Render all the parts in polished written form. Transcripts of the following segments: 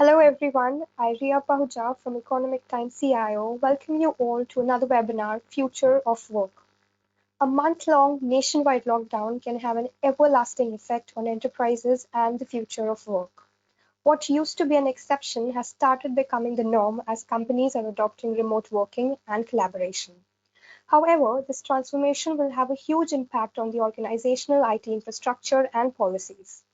Hello everyone, I Ria Pahuja from Economic Times CIO welcome you all to another webinar, Future of Work. A month-long nationwide lockdown can have an everlasting effect on enterprises and the future of work. What used to be an exception has started becoming the norm as companies are adopting remote working and collaboration. However, this transformation will have a huge impact on the organizational IT infrastructure and policies.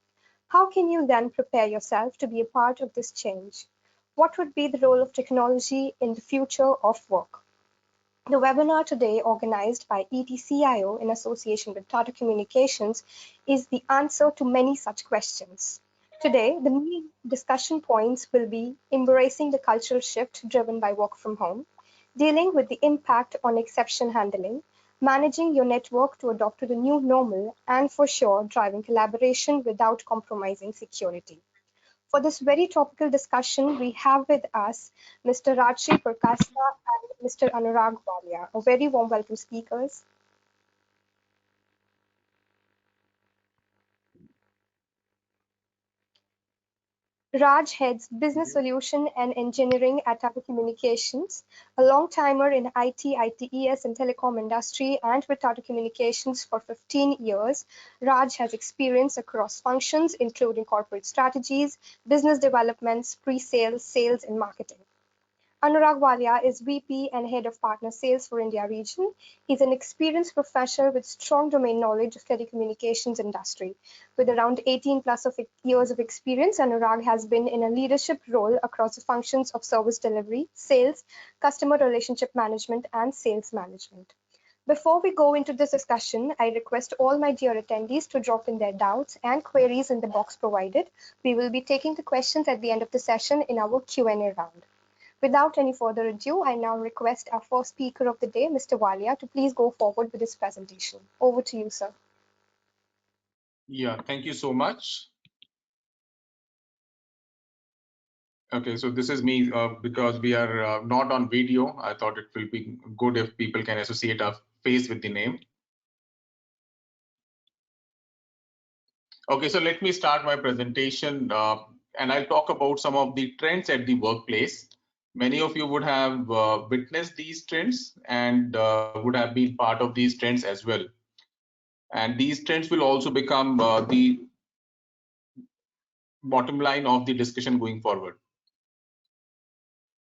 How can you then prepare yourself to be a part of this change? What would be the role of technology in the future of work? The webinar today, organized by ETCIO in association with Tata Communications, is the answer to many such questions. Today, the main discussion points will be embracing the cultural shift driven by work from home, dealing with the impact on exception handling, managing your network to adopt to the new normal, and for sure, driving collaboration without compromising security. For this very topical discussion, we have with us Mr. Rajshri Prakasa and Mr. Anurag Walia. A very warm welcome, speakers. Raj heads Business Solution and Engineering at Tata Communications, a long-timer in IT, ITES, and telecom industry, and with Tata Communications for 15 years. Raj has experience across functions, including corporate strategies, business developments, pre-sales, sales, and marketing. Anurag Walia is VP and Head of Partner Sales for India region. He's an experienced professional with strong domain knowledge of telecommunications industry. With around 18 plus of years of experience, Anurag has been in a leadership role across the functions of service delivery, sales, customer relationship management, and sales management. Before we go into this discussion, I request all my dear attendees to drop in their doubts and queries in the box provided. We will be taking the questions at the end of the session in our Q&A round. Without any further ado, I now request our first speaker of the day, Mr. Walia, to please go forward with his presentation. Over to you, sir. Yeah, thank you so much. Okay, so this is me because we are not on video. I thought it will be good if people can associate our face with the name. Okay, so let me start my presentation and I'll talk about some of the trends at the workplace. Many of you would have witnessed these trends and would have been part of these trends as well. And these trends will also become the bottom line of the discussion going forward.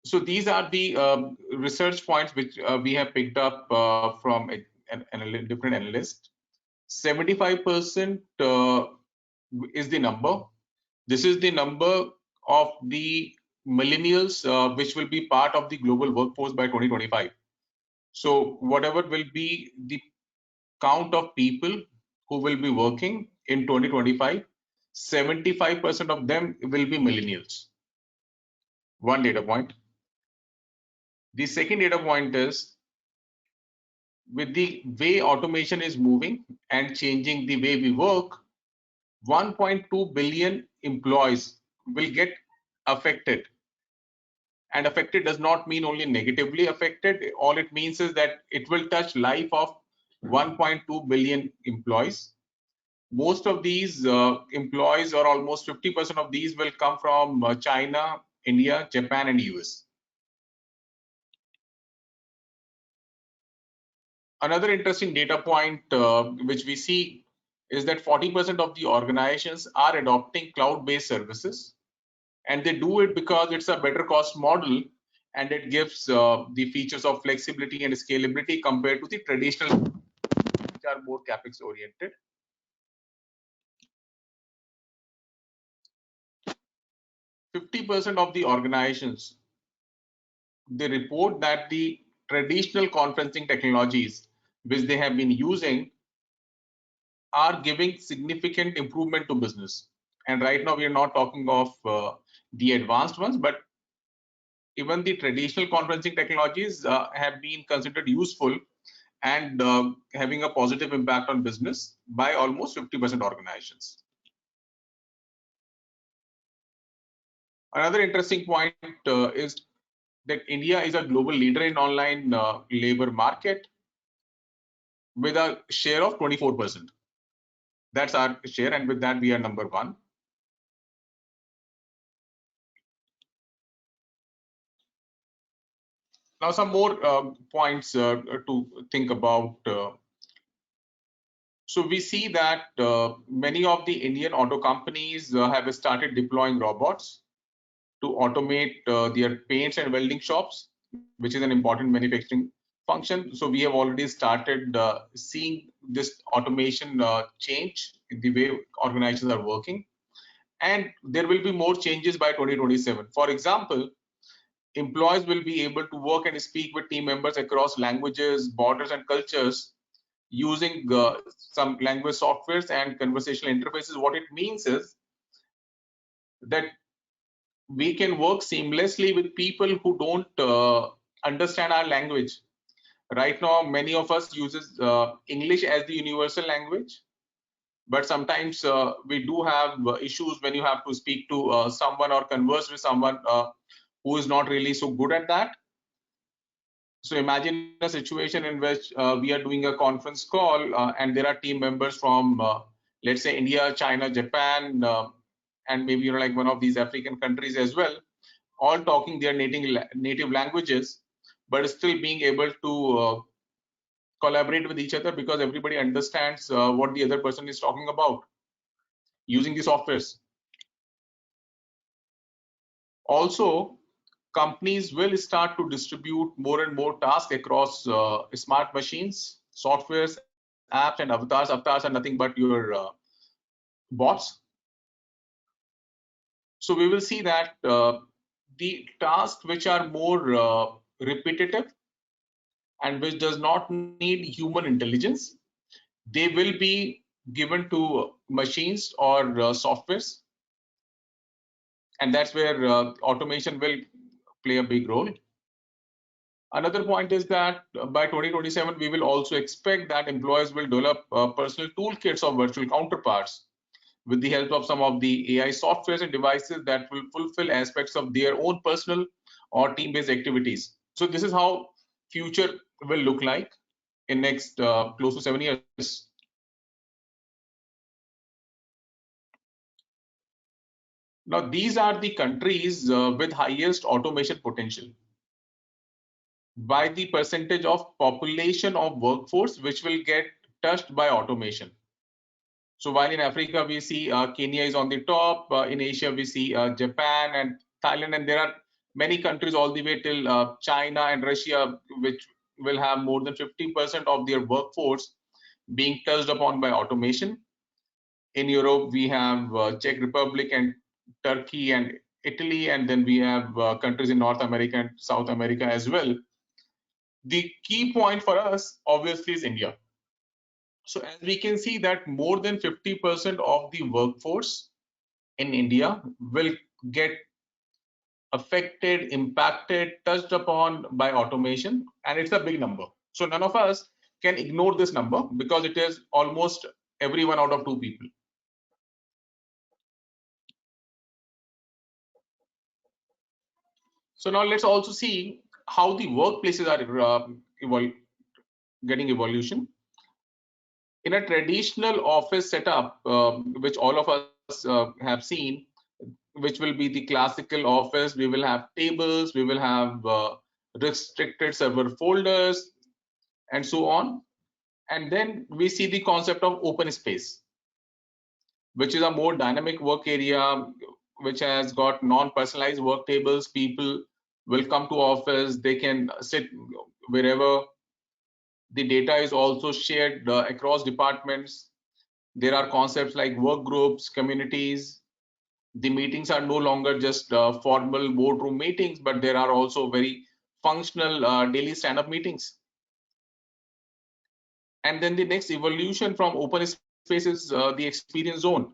So these are the research points which we have picked up from different analysts. 75% is the number. This is the number of the millennials which will be part of the global workforce by 2025. So whatever will be the count of people who will be working in 2025, 75% of them will be millennials. One data point. The second data point is with the way automation is moving and changing the way we work, 1.2 billion employees will get affected. And affected does not mean only negatively affected. All it means is that it will touch life of 1.2 billion employees. Most of these employees, or almost 50% of these, will come from China, India, Japan, and US. Another interesting data point which we see is that 40% of the organizations are adopting cloud-based services, and they do it because it's a better cost model and it gives the features of flexibility and scalability compared to the traditional, which are more capex oriented. 50% of the organizations, they report that the traditional conferencing technologies which they have been using are giving significant improvement to business. And right now we are not talking of the advanced ones, but even the traditional conferencing technologies have been considered useful and having a positive impact on business by almost 50% organizations. Another interesting point is that India is a global leader in online labor market with a share of 24%. That's our share, and with that we are number one. Now, some more points to think about. So we see that many of the Indian auto companies have started deploying robots to automate their paints and welding shops, which is an important manufacturing function. So we have already started seeing this automation change in the way organizations are working. And there will be more changes by 2027. For example, employees will be able to work and speak with team members across languages, borders, and cultures using some language softwares and conversational interfaces. What it means is that we can work seamlessly with people who don't understand our language. Right now, many of us uses English as the universal language, but sometimes we do have issues when you have to speak to someone or converse with someone who is not really so good at that. So imagine a situation in which we are doing a conference call and there are team members from, let's say, India, China, Japan, and maybe like one of these African countries as well, all talking their native languages, but still being able to collaborate with each other because everybody understands what the other person is talking about using the softwares. Also, companies will start to distribute more and more tasks across smart machines, softwares, apps, and avatars. Avatars are nothing but your bots. So we will see that the tasks which are more repetitive and which does not need human intelligence, they will be given to machines or softwares, and that's where automation will play a big role. Another point is that by 2027, we will also expect that employers will develop personal toolkits of virtual counterparts with the help of some of the AI softwares and devices that will fulfill aspects of their own personal or team-based activities. So this is how future will look like in next close to 7 years. Now, these are the countries with highest automation potential by the percentage of population of workforce which will get touched by automation. So while in Africa we see Kenya is on the top, in Asia we see Japan and Thailand, and there are many countries all the way till China and Russia, which will have more than 50% of their workforce being touched upon by automation. In Europe, we have Czech Republic and Turkey and Italy, and then we have countries in North America and South America as well. The key point for us, obviously, is India. So as we can see that more than 50% of the workforce in India will get affected, impacted, touched upon by automation, and it's a big number. So none of us can ignore this number because it is almost every 1 out of 2 people. So now let's also see how the workplaces are getting evolution. In a traditional office setup, which all of us have seen, which will be the classical office, we will have tables, we will have restricted server folders, and so on. And then we see the concept of open space, which is a more dynamic work area, which has got non-personalized work tables. People will come to office, they can sit wherever. The data is also shared across departments. There are concepts like work groups, communities. The meetings are no longer just formal boardroom meetings, but there are also very functional daily stand-up meetings. And then the next evolution from open space is the experience zone,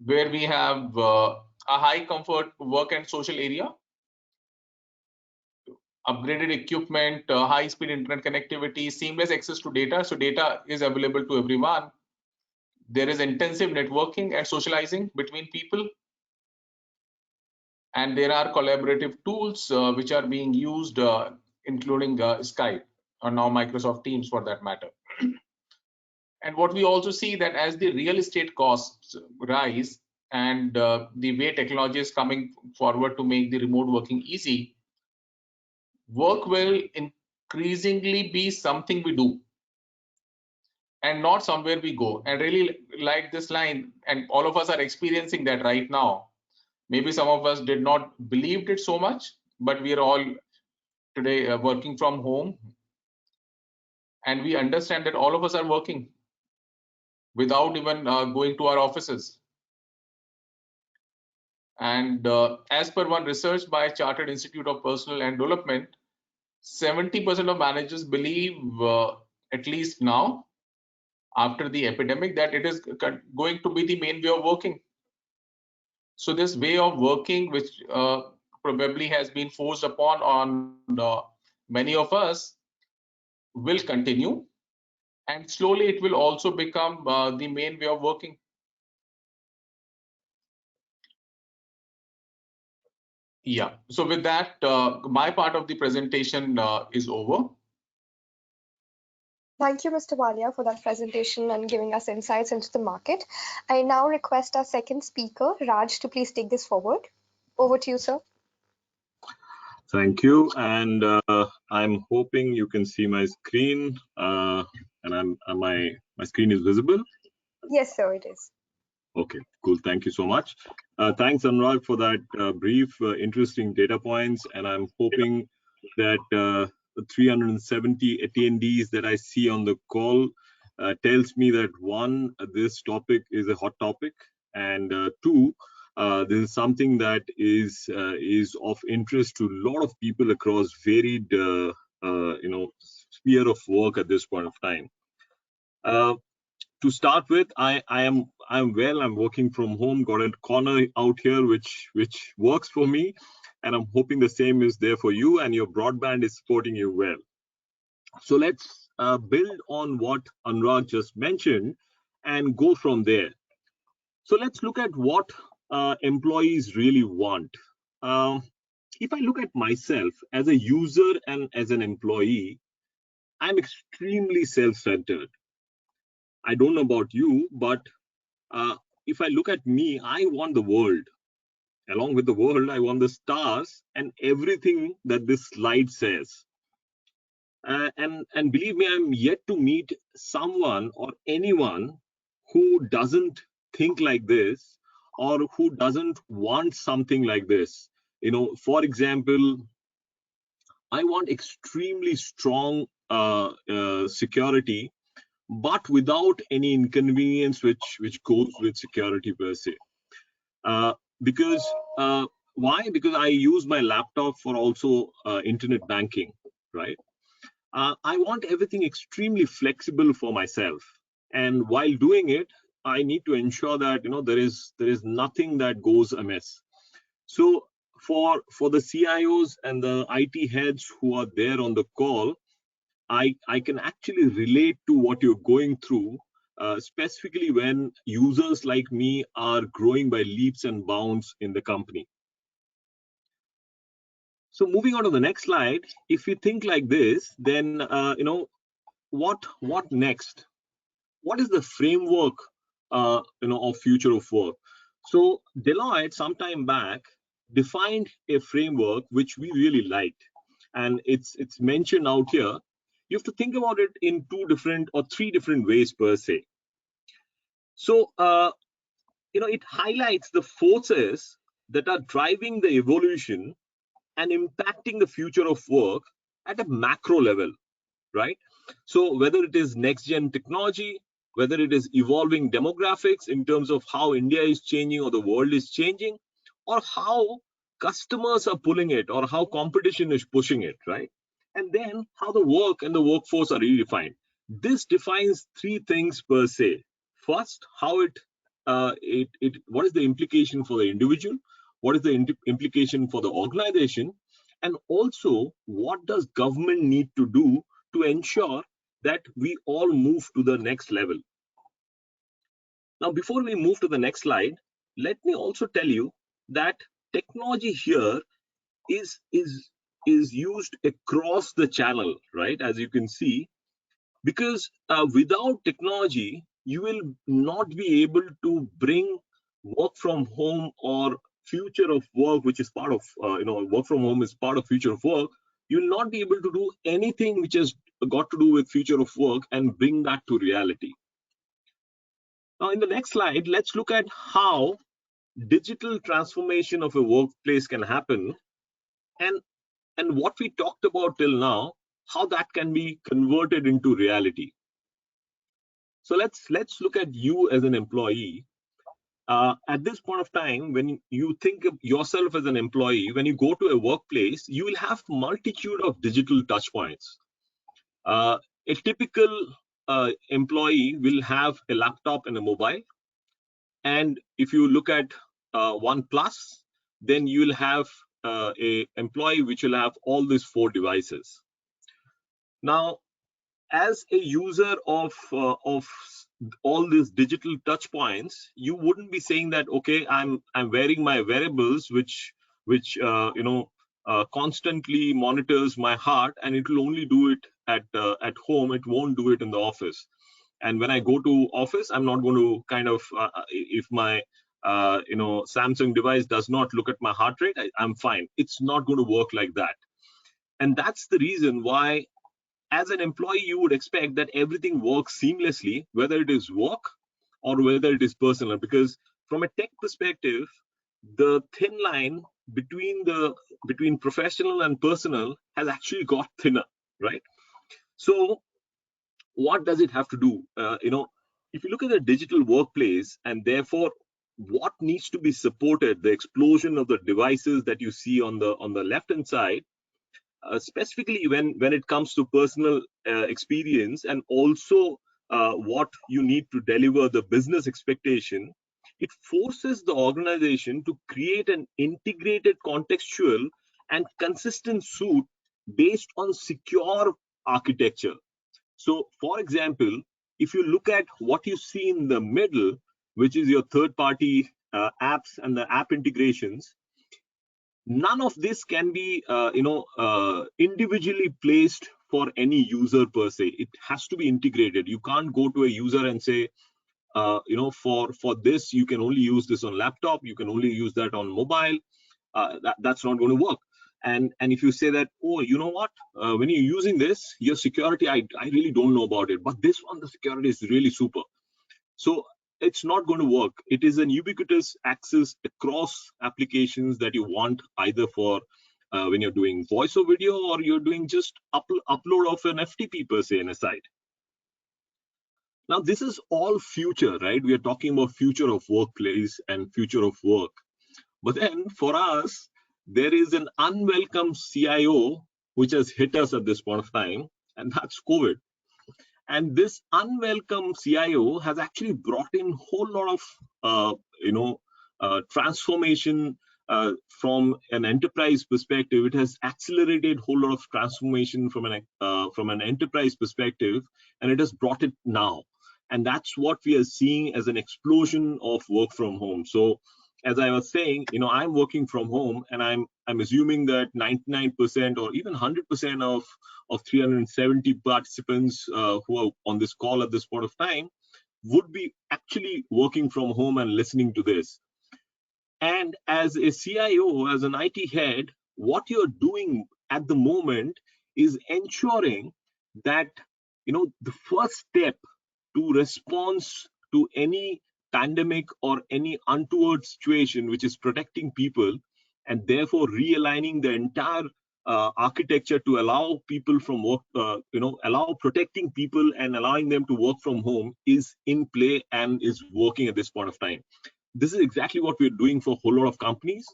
where we have a high comfort work and social area, upgraded equipment, high speed internet connectivity, seamless access to data. So data is available to everyone. There is intensive networking and socializing between people. And there are collaborative tools which are being used, including Skype or now Microsoft Teams for that matter. And what we also see that as the real estate costs rise and the way technology is coming forward to make the remote working easy, Work will increasingly be something we do and not somewhere we go. And really like this line, and all of us are experiencing that right now. Maybe some of us did not believed it so much, but we are all today working from home, and we understand that all of us are working without even going to our offices. And as per one research by Chartered Institute of Personnel and Development, 70% of managers believe, at least now, after the epidemic, that it is going to be the main way of working. So this way of working, which probably has been forced upon on many of us, will continue, and slowly it will also become the main way of working. Yeah. So with that, my part of the presentation is over. Thank you, Mr. Walia, for that presentation and giving us insights into the market. I now request our second speaker, Raj, to please take this forward. Over to you, sir. Thank you, and I'm hoping you can see my screen, and my screen is visible. Yes, sir, it is. Okay, cool. Thank you so much. Thanks, Anurag, for that brief, interesting data points, and I'm hoping that the 370 attendees that I see on the call tells me that one, this topic is a hot topic, and two, this is something that is of interest to a lot of people across varied, sphere of work at this point of time. To start with, I'm well. I'm working from home. Got a corner out here which works for me, and I'm hoping the same is there for you, and your broadband is supporting you well. So let's build on what Anurag just mentioned and go from there. So let's look at what employees really want. Um, if I look at myself as a user and as an employee, I'm extremely self-centered. I don't know about you, but if I look at me, I want the world. Along with the world, I want the stars and everything that this slide says. And believe me, I'm yet to meet someone or anyone who doesn't think like this or who doesn't want something like this. For example, I want extremely strong security, but without any inconvenience which goes with security per se. Because why? Because I use my laptop for also internet banking, right? I want everything extremely flexible for myself, and while doing it, I need to ensure that there is nothing that goes amiss. So for the CIOs and the IT heads who are there on the call, I can actually relate to what you're going through, specifically when users like me are growing by leaps and bounds in the company. So moving on to the next slide, if you think like this, then what next? What is the framework of future of work? So Deloitte some time back defined a framework which we really liked, and it's mentioned out here. You have to think about it in two different or three different ways per se. So it highlights the forces that are driving the evolution and impacting the future of work at a macro level, right? So whether it is next gen technology, whether it is evolving demographics in terms of how India is changing or the world is changing, or how customers are pulling it or how competition is pushing it, right? And then how the work and the workforce are redefined. This defines three things per se. First, how what is the implication for the individual? What is the implication for the organization? And also, what does government need to do to ensure that we all move to the next level? Now, before we move to the next slide, let me also tell you that technology here is is is used across the channel, right? As you can see, because without technology, you will not be able to bring work from home or future of work, which is part of work from home is part of future of work, you'll not be able to do anything which has got to do with future of work and bring that to reality. Now, in the next slide, let's look at how digital transformation of a workplace can happen, and what we talked about till now, how that can be converted into reality. So let's look at you as an employee. At this point of time, when you think of yourself as an employee, when you go to a workplace, you will have multitude of digital touch points. A typical employee will have a laptop and a mobile, and if you look at one plus, then you will have a employee which will have all these 4 devices. Now, as a user of all these digital touch points, you wouldn't be saying that, okay, I'm wearing my wearables which constantly monitors my heart, and it will only do it at home, it won't do it in the office. And when I go to office, I'm not going to kind of if my Samsung device does not look at my heart rate, I'm fine. It's not going to work like that. And that's the reason why, as an employee, you would expect that everything works seamlessly, whether it is work or whether it is personal, because from a tech perspective, the thin line between professional and personal has actually got thinner, right? So what does it have to do? If you look at the digital workplace, and therefore what needs to be supported, the explosion of the devices that you see on the left hand side, specifically when it comes to personal experience, and also what you need to deliver the business expectation, it forces the organization to create an integrated, contextual and consistent suite based on secure architecture. So for example, if you look at what you see in the middle, which is your third party apps and the app integrations, none of this can be individually placed for any user per se. It has to be integrated. You can't go to a user and say, for this you can only use this on laptop, you can only use that on mobile. That's not going to work. And if you say that, oh, you know what, when you're using this, your security, I really don't know about it, but this one, the security is really super. So it's not going to work. It is an ubiquitous access across applications that you want, either for when you're doing voice or video, or you're doing just upload of an FTP per se in a site. Now, this is all future, right? We are talking about future of workplace and future of work. But then for us, there is an unwelcome CIO which has hit us at this point of time, and that's COVID. And this unwelcome CIO has actually brought in a whole lot of transformation from an enterprise perspective. It has accelerated a whole lot of transformation from an enterprise perspective, and it has brought it now. And that's what we are seeing as an explosion of work from home. So as I was saying, I'm working from home, and I'm assuming that 99% or even 100% of 370 participants who are on this call at this point of time would be actually working from home and listening to this. And as a CIO, as an IT head, what you're doing at the moment is ensuring that the first step to response to any pandemic or any untoward situation which is protecting people, and therefore realigning the entire architecture to allow people from work, allow protecting people and allowing them to work from home, is in play and is working at this point of time. This is exactly what we're doing for a whole lot of companies,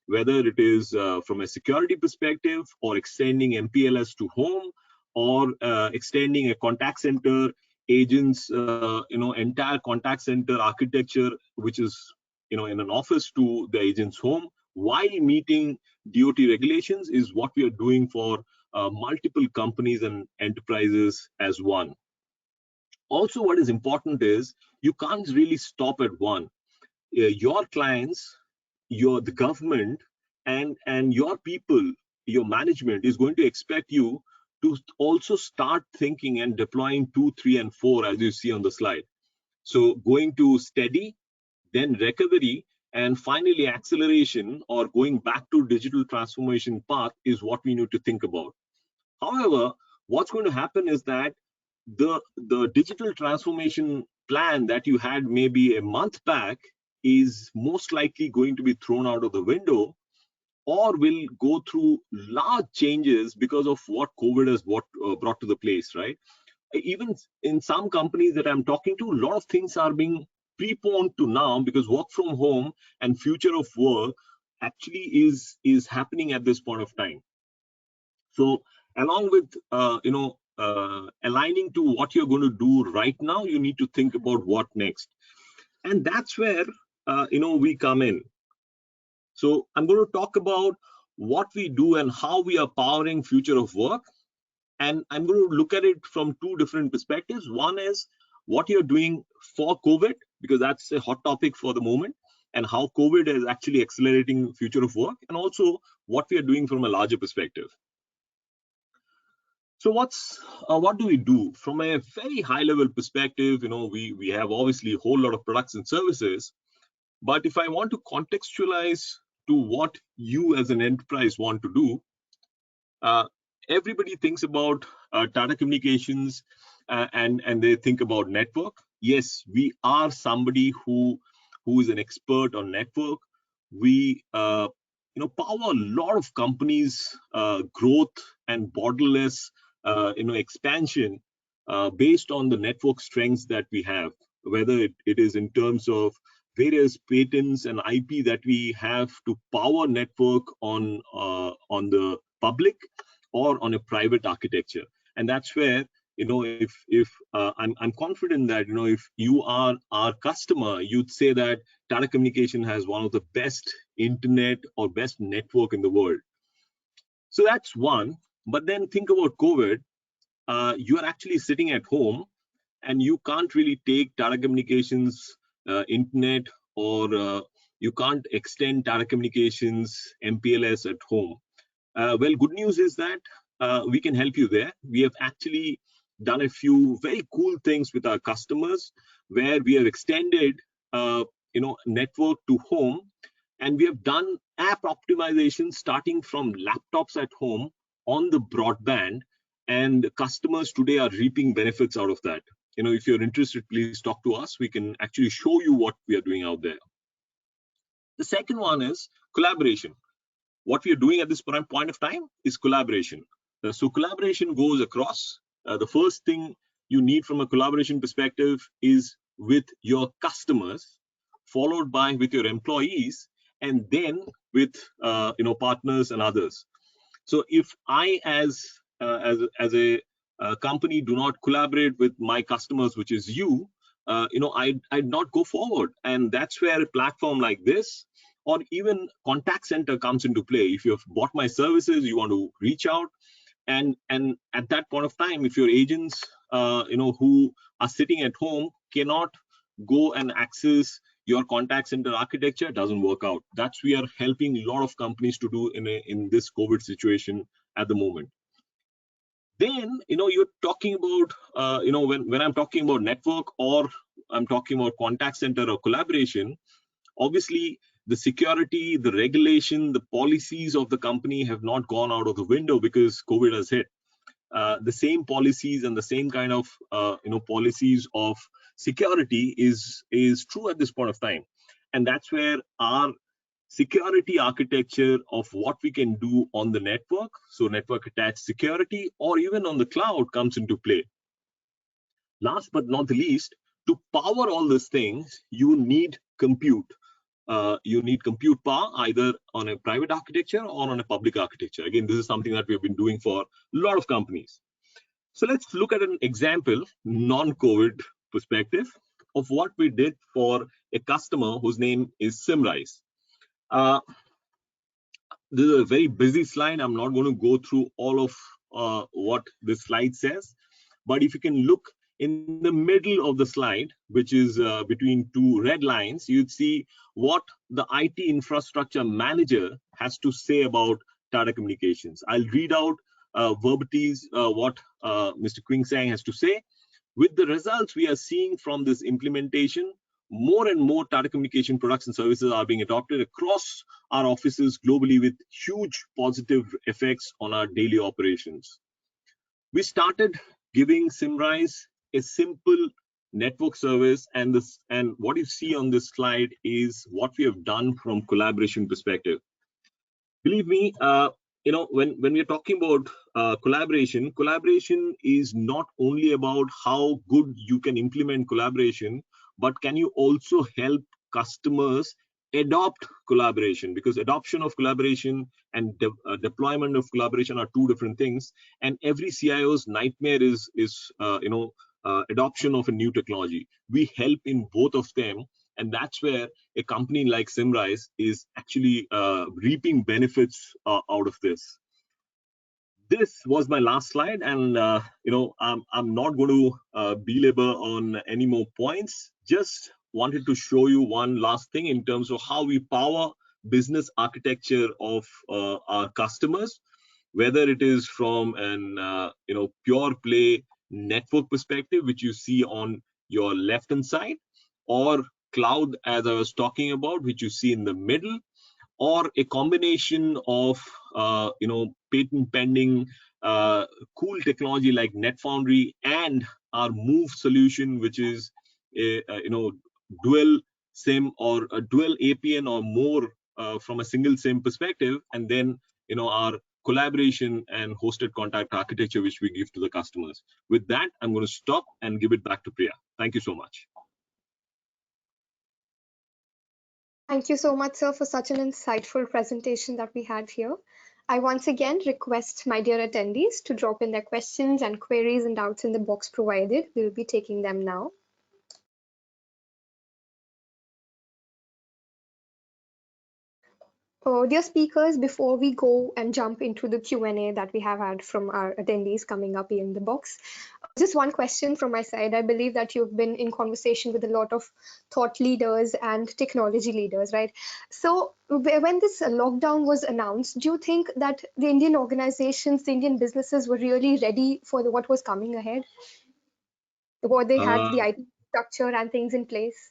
whether it is from a security perspective, or extending MPLS to home, or extending a contact center agents, entire contact center architecture, which is, in an office, to the agent's home, while meeting DOT regulations, is what we are doing for multiple companies and enterprises as one. Also, what is important is you can't really stop at one. Your clients, the government, and your people, your management is going to expect you to also start thinking and deploying 2, 3, and 4, as you see on the slide. So going to steady, then recovery, and finally acceleration, or going back to digital transformation path, is what we need to think about. However, what's going to happen is that the digital transformation plan that you had maybe a month back is most likely going to be thrown out of the window, or will go through large changes because of what COVID has brought to the place, right? Even in some companies that I'm talking to, a lot of things are being preponed to now, because work from home and future of work actually is happening at this point of time. So along with aligning to what you're going to do right now, you need to think about what next, and that's where we come in. So I'm going to talk about what we do and how we are powering future of work. And I'm going to look at it from two different perspectives. One is what you're doing for COVID, because that's a hot topic for the moment, and how COVID is actually accelerating future of work, and also what we are doing from a larger perspective. So what do we do from a very high level perspective? We have obviously a whole lot of products and services, but if I want to contextualize to what you as an enterprise want to do, uh, everybody thinks about Tata Communications, and they think about network. Yes, we are somebody who is an expert on network. We power a lot of companies' growth and borderless expansion based on the network strengths that we have, whether it is in terms of various patents and IP that we have to power network on the public or on a private architecture. And that's where, if I'm confident that if you are our customer, you'd say that Tata Communication has one of the best internet or best network in the world. So that's one. But then think about COVID. You are actually sitting at home, and you can't really take Tata Communications internet, or you can't extend Tata Communications MPLS at home. Well, good news is that we can help you there. We have actually done a few very cool things with our customers, where we have extended network to home, and we have done app optimization starting from laptops at home on the broadband, and customers today are reaping benefits out of that. If you're interested, please talk to us. We can actually show you what we are doing out there. The second one is collaboration. What we are doing at this point of time is collaboration. So collaboration goes across. The first thing you need from a collaboration perspective is with your customers, followed by with your employees, and then with partners and others. So if I as a company do not collaborate with my customers, which is you, I'd not go forward. And that's where a platform like this, or even contact center, comes into play. If you've bought my services, you want to reach out, and at that point of time, if your agents who are sitting at home cannot go and access your contact center architecture, it doesn't work out. That's we are helping a lot of companies to do in this COVID situation at the moment. Then you're talking about when I'm talking about network, or I'm talking about contact center or collaboration, obviously the security, the regulation, the policies of the company have not gone out of the window because COVID has hit. The same policies and the same kind of policies of security is true at this point of time, and that's where our security architecture of what we can do on the network, so network attached security, or even on the cloud, comes into play. Last but not the least, to power all these things, you need compute. You need compute power either on a private architecture or on a public architecture. Again, this is something that we've been doing for a lot of companies. So let's look at an example, non-COVID perspective, of what we did for a customer whose name is Simrise. This is a very busy slide. I'm not going to go through all of what this slide says, but if you can look in the middle of the slide, which is between two red lines, you'd see what the IT infrastructure manager has to say about Tata Communications. I'll read out verbatim what Mr. Quing Sang has to say. With the results we are seeing from this implementation, more and more Tata Communication products and services are being adopted across our offices globally, with huge positive effects on our daily operations. We started giving Simrise a simple network service, and what you see on this slide is what we have done from collaboration perspective. Believe me, when we're talking about collaboration is not only about how good you can implement collaboration, but can you also help customers adopt collaboration, because adoption of collaboration and deployment of collaboration are two different things, and every CIO's nightmare is adoption of a new technology. We help in both of them, and that's where a company like Simrise is actually reaping benefits out of this. This was my last slide, and I'm not going to belabor on any more points. Just wanted to show you one last thing in terms of how we power business architecture of our customers, whether it is from an pure play network perspective, which you see on your left hand side, or cloud, as I was talking about, which you see in the middle, or a combination of patent pending cool technology like NetFoundry and our Move solution, which is a dual SIM or a dual APN or more from a single SIM perspective, and then our collaboration and hosted contact architecture, which we give to the customers. With that, I'm going to stop and give it back to Priya. Thank you so much. Thank you so much, sir, for such an insightful presentation that we had here. I once again request my dear attendees to drop in their questions and queries and doubts in the box provided. We'll be taking them now. Dear speakers, before we go and jump into the Q&A that we have had from our attendees coming up in the box, just one question from my side. I believe that you've been in conversation with a lot of thought leaders and technology leaders, right? So when this lockdown was announced, do you think that the Indian organizations, the Indian businesses were really ready for what was coming ahead? Or they had the IT structure and things in place?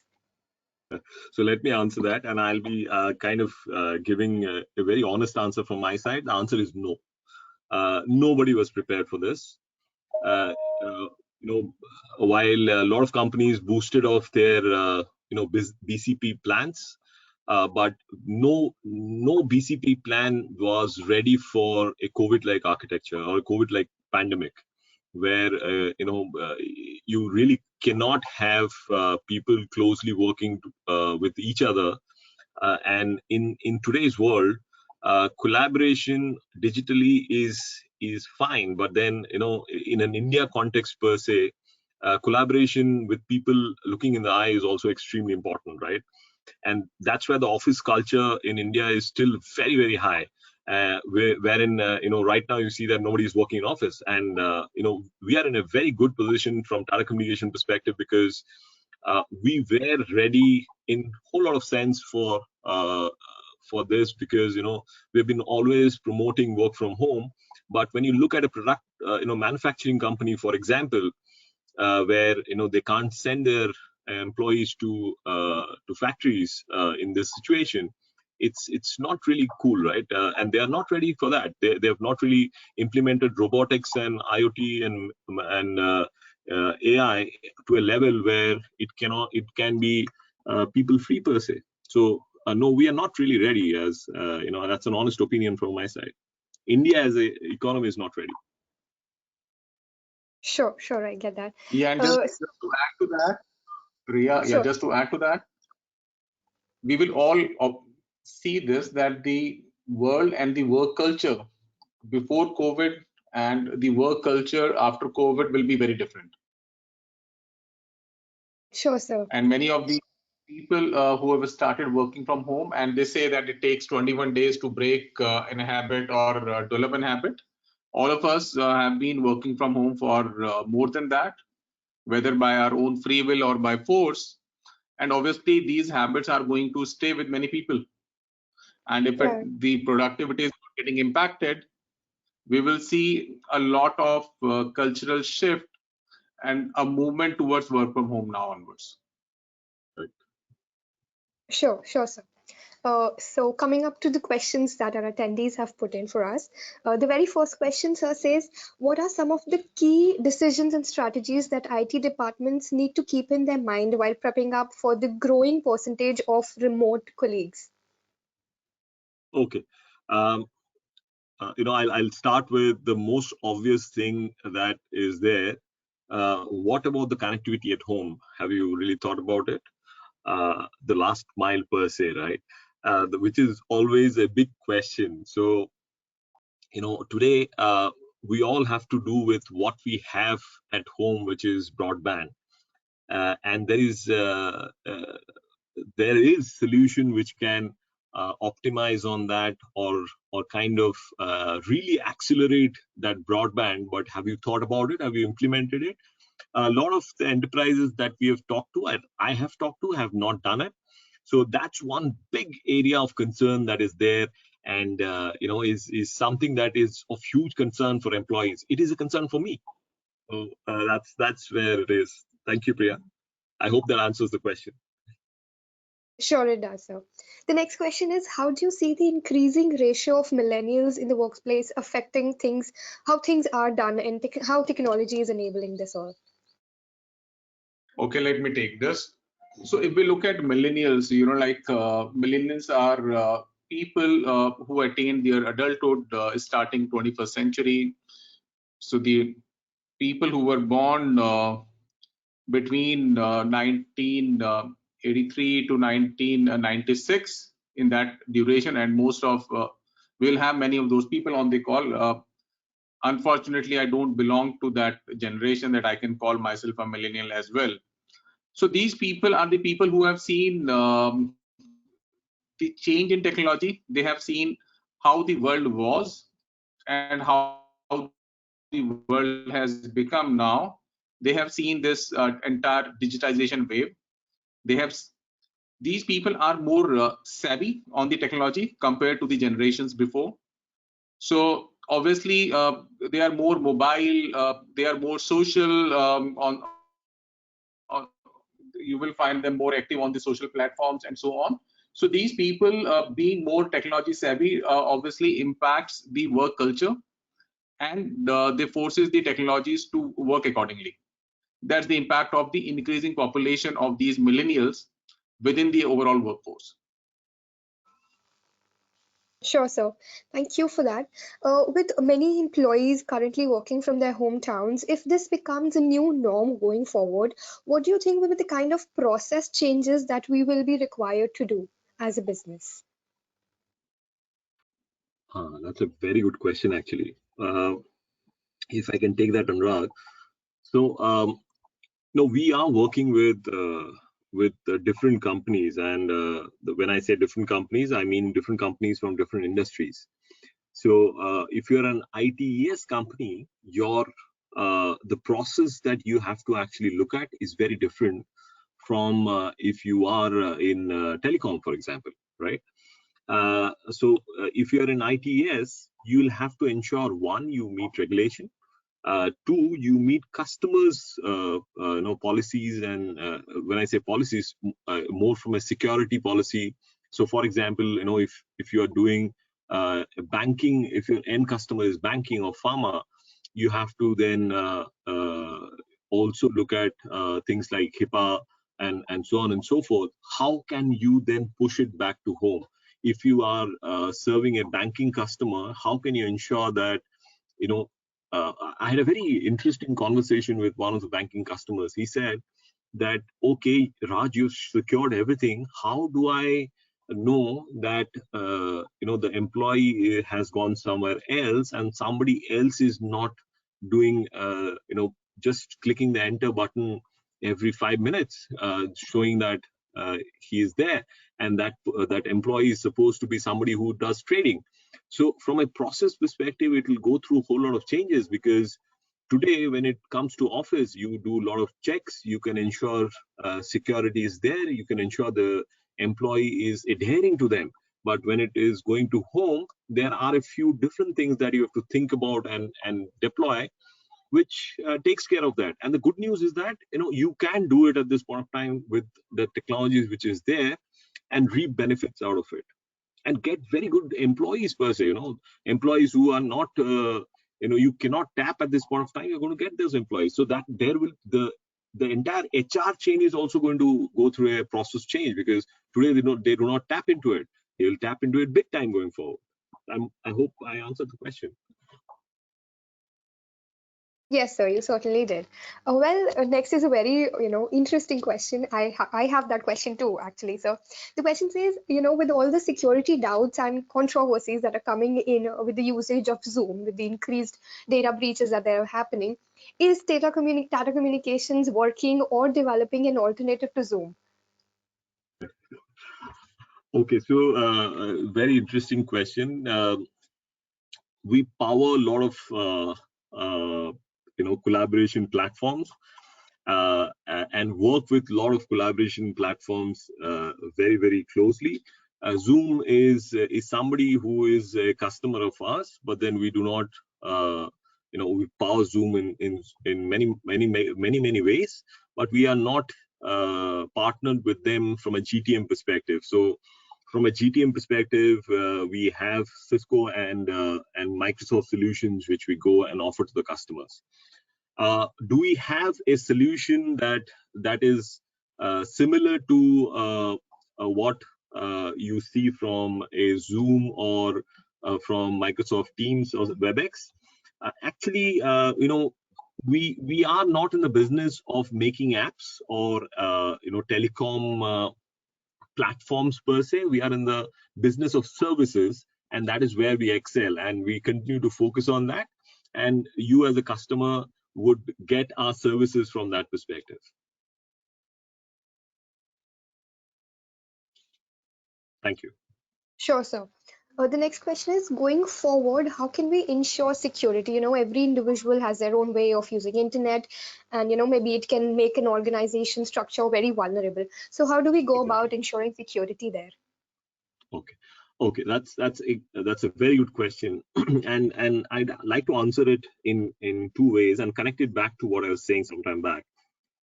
So let me answer that, and I'll be giving a very honest answer from my side. The answer is no. Nobody was prepared for this. While a lot of companies boosted off their BCP plans, but no BCP plan was ready for a COVID-like architecture or a COVID-like pandemic, where you really cannot have people closely working with each other. And in today's world, collaboration digitally is fine, but then in an India context per se, collaboration with people looking in the eye is also extremely important, right? And that's where the office culture in India is still very, very high. Wherein right now you see that nobody is working in office, and we are in a very good position from Tata Communication perspective, because we were ready in a whole lot of sense for this, because we've been always promoting work from home. But when you look at a product manufacturing company, for example, where they can't send their employees to factories in this situation, it's not really cool, right? And they are not ready for that. They have not really implemented robotics and IoT and AI to a level where it can be people free per se. So no, we are not really ready. As that's an honest opinion from my side. India as an economy is not ready. Sure, I get that. Yeah, and just to add to that, Priya, sure. just to add to that, we will all see this, that the world and the work culture before COVID and the work culture after COVID will be very different. Sure, sir. And many of the people who have started working from home, and they say that it takes 21 days to break in a habit or develop a habit. All of us have been working from home for more than that, whether by our own free will or by force. And obviously, these habits are going to stay with many people. And if the productivity is getting impacted, we will see a lot of cultural shift and a movement towards work from home now onwards. Sure, sir. So coming up to the questions that our attendees have put in for us, the very first question, sir, says, what are some of the key decisions and strategies that IT departments need to keep in their mind while prepping up for the growing percentage of remote colleagues? Okay. Um, I'll start with the most obvious thing that is there. What about the connectivity at home? Have you really thought about it? The last mile per se, right? Which is always a big question. So, today we all have to do with what we have at home, which is broadband. And there is solution which can optimize on that, or kind of really accelerate that broadband. But have you thought about it? Have you implemented it? A lot of the enterprises that we have talked to, I have talked to, have not done it. So that's one big area of concern that is there, and is something that is of huge concern for employees. It is a concern for me. So that's where it is. Thank you, Priya. I hope that answers the question. Sure, it does, sir. The next question is, how do you see the increasing ratio of millennials in the workplace affecting things, how things are done, and how technology is enabling this all? Okay, let me take this. So if we look at millennials, millennials are people who attain their adulthood starting 21st century. So the people who were born between 1983 to 1996, in that duration, and most of we'll have many of those people on the call. Unfortunately, I don't belong to that generation that I can call myself a millennial as well. So these people are the people who have seen the change in technology. They have seen how the world was and how the world has become now. They have seen this entire digitization wave. They have these people are more savvy on the technology compared to the generations before. So obviously, they are more mobile. They are more social. You will find them more active on the social platforms and so on. So these people, being more technology savvy, obviously impacts the work culture, and they forces the technologies to work accordingly. That's the impact of the increasing population of these millennials within the overall workforce. Sure, sir. Thank you for that. With many employees currently working from their hometowns, if this becomes a new norm going forward, what do you think will be the kind of process changes that we will be required to do as a business? That's a very good question, actually. If I can take that, Anurag. So, no, we are working with different companies, and when I say different companies, I mean different companies from different industries. So, if you're an ITES company, your the process that you have to actually look at is very different from if you are in telecom, for example, right? If you're in ITES, you'll have to ensure, one, you meet regulation, two, you meet customers policies, and when I say policies, more from a security policy. So for example, if you are doing banking, if your end customer is banking or pharma, you have to then also look at things like HIPAA and so on and so forth. How can you then push it back to home? If you are serving a banking customer, how can you ensure that you know I had a very interesting conversation with one of the banking customers. He said that, okay, Raj, you've secured everything. How do I know that the employee has gone somewhere else and somebody else is not doing just clicking the enter button every 5 minutes, showing that he is there, and that employee is supposed to be somebody who does trading. So from a process perspective, it will go through a whole lot of changes, because today when it comes to office, you do a lot of checks. You can ensure security is there, you can ensure the employee is adhering to them. But when it is going to home, there are a few different things that you have to think about and deploy, which takes care of that. And the good news is that you can do it at this point of time with the technologies which is there. and reap benefits out of it, and get very good employees per se. Employees who are not, you cannot tap at this point of time. You're going to get those employees, so that there will the entire HR chain is also going to go through a process change, because today they do not tap into it. They will tap into it big time going forward. I hope I answered the question. Yes, sir, you certainly did. Next is a very, interesting question. I have that question too, actually. So the question says, with all the security doubts and controversies that are coming in with the usage of Zoom, with the increased data breaches that are happening, is Tata Communications working or developing an alternative to Zoom? Okay, so very interesting question. We power a lot of collaboration platforms, and work with a lot of collaboration platforms very closely. Zoom is somebody who is a customer of ours, but then we do not, we power Zoom in many ways, but we are not partnered with them from a GTM perspective. So from a GTM perspective, we have Cisco and Microsoft solutions which we go and offer to the customers. Do we have a solution that is similar to what you see from a Zoom or from Microsoft Teams or WebEx? Actually, we are not in the business of making apps or telecom platforms per se. We are in the business of services, and that is where we excel, and we continue to focus on that. And you as a customer would get our services from that perspective. Thank you. Sure, sir. The next question is, going forward, how can we ensure security? Every individual has their own way of using internet, and maybe it can make an organization structure very vulnerable. So how do we go about ensuring security there? Okay, that's a very good question, and I'd like to answer it in two ways and connect it back to what I was saying some time back.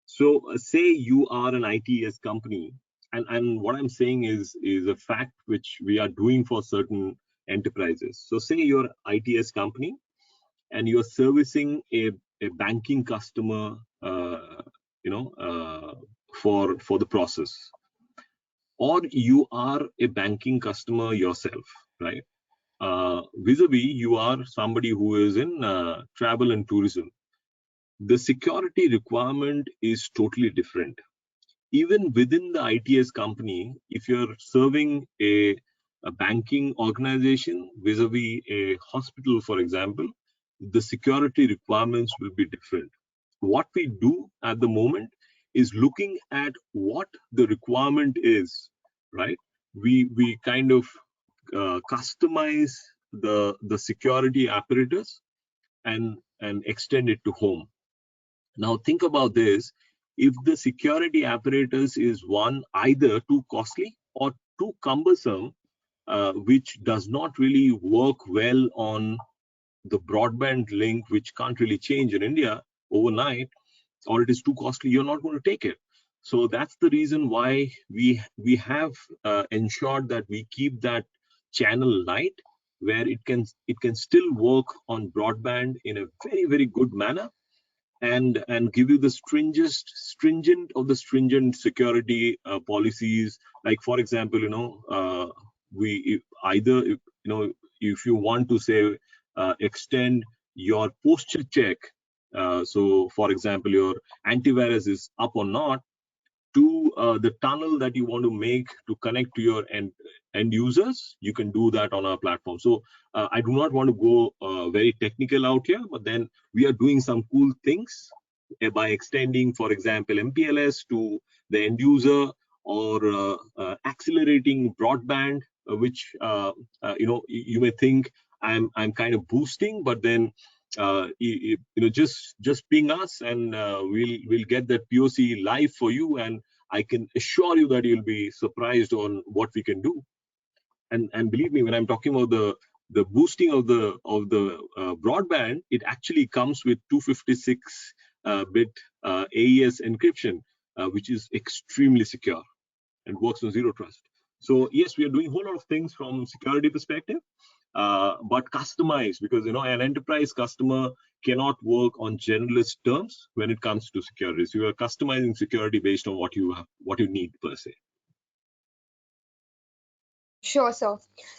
So say you are an ITS company, and what I'm saying is a fact which we are doing for certain enterprises. So say you're ITS company and you're servicing a banking customer, for the process, or you are a banking customer yourself, right? Vis-a-vis, you are somebody who is in travel and tourism. The security requirement is totally different. Even within the ITS company, if you're serving a banking organization vis-a-vis a hospital, for example, the security requirements will be different. What we do at the moment is looking at what the requirement is, right? We kind of customize the security apparatus and extend it to home. Now think about this. If the security apparatus is one either too costly or too cumbersome, which does not really work well on the broadband link, which can't really change in India overnight, or it is too costly, you're not going to take it. So that's the reason why we have ensured that we keep that channel light, where it can still work on broadband in a very good manner, and give you the stringent security policies. Like for example, we either if you want to say extend your posture check, so for example your antivirus is up or not, to the tunnel that you want to make to connect to your end users, you can do that on our platform. So I do not want to go very technical out here, but then we are doing some cool things by extending, for example, MPLS to the end user, or accelerating broadband, which you may think I'm kind of boosting, but then just ping us, and we'll get that POC live for you, and I can assure you that you'll be surprised on what we can do. And believe me, when I'm talking about the boosting of the broadband, it actually comes with 256 bit AES encryption, which is extremely secure and works on zero trust. So yes, we are doing a whole lot of things from security perspective, but customized, because an enterprise customer cannot work on generalist terms when it comes to security. So you are customizing security based on what you have, what you need per se. Sure, sir.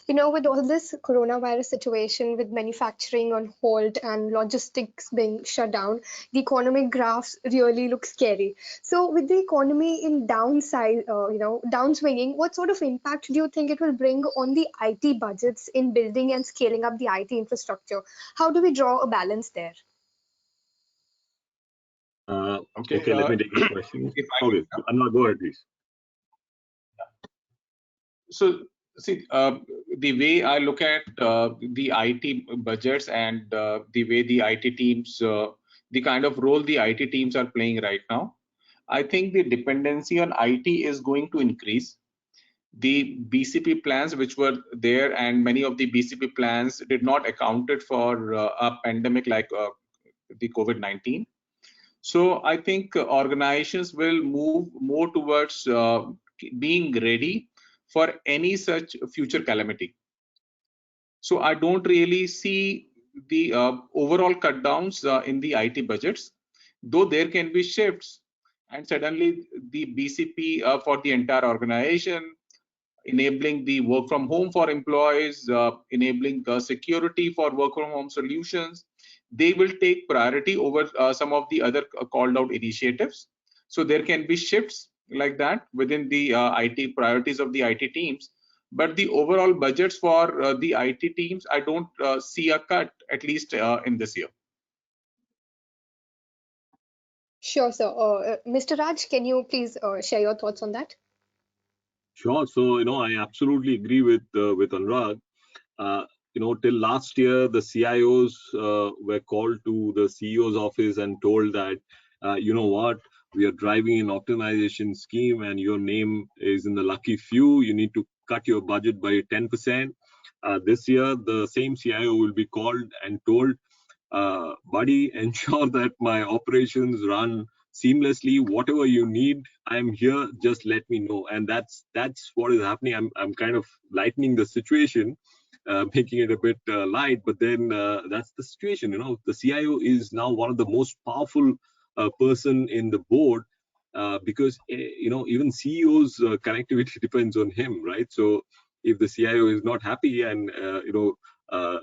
With all this coronavirus situation, with manufacturing on hold and logistics being shut down, the economic graphs really look scary. So, with the economy in downside, downswinging, what sort of impact do you think it will bring on the IT budgets in building and scaling up the IT infrastructure? How do we draw a balance there? Okay. Okay, let me take this question. If I Okay, Anna, go ahead, please. So, see, the way I look at the IT budgets and the way the IT teams, the kind of role the IT teams are playing right now, I think the dependency on IT is going to increase. The BCP plans which were there, and many of the BCP plans did not accounted for a pandemic like the COVID-19. So I think organizations will move more towards being ready for any such future calamity. So I don't really see the overall cut downs in the IT budgets, though there can be shifts, and suddenly the BCP for the entire organization, enabling the work from home for employees, enabling security for work from home solutions, they will take priority over some of the other called out initiatives. So there can be shifts like that within the IT priorities of the IT teams. But the overall budgets for the IT teams, I don't see a cut, at least in this year. Sure, sir. Mr. Raj, can you please share your thoughts on that? Sure. So I absolutely agree with Anurag. Till last year, the CIOs were called to the CEO's office and told that, you know what, we are driving an optimization scheme and your name is in the lucky few. You need to cut your budget by 10%. This year, the same CIO will be called and told, buddy, ensure that my operations run seamlessly. Whatever you need, I'm here. Just let me know. And that's what is happening. I'm kind of lightening the situation, making it a bit light, but then that's the situation. The CIO is now one of the most powerful person in the board, because even CEO's connectivity depends on him, right? So if the CIO is not happy and uh,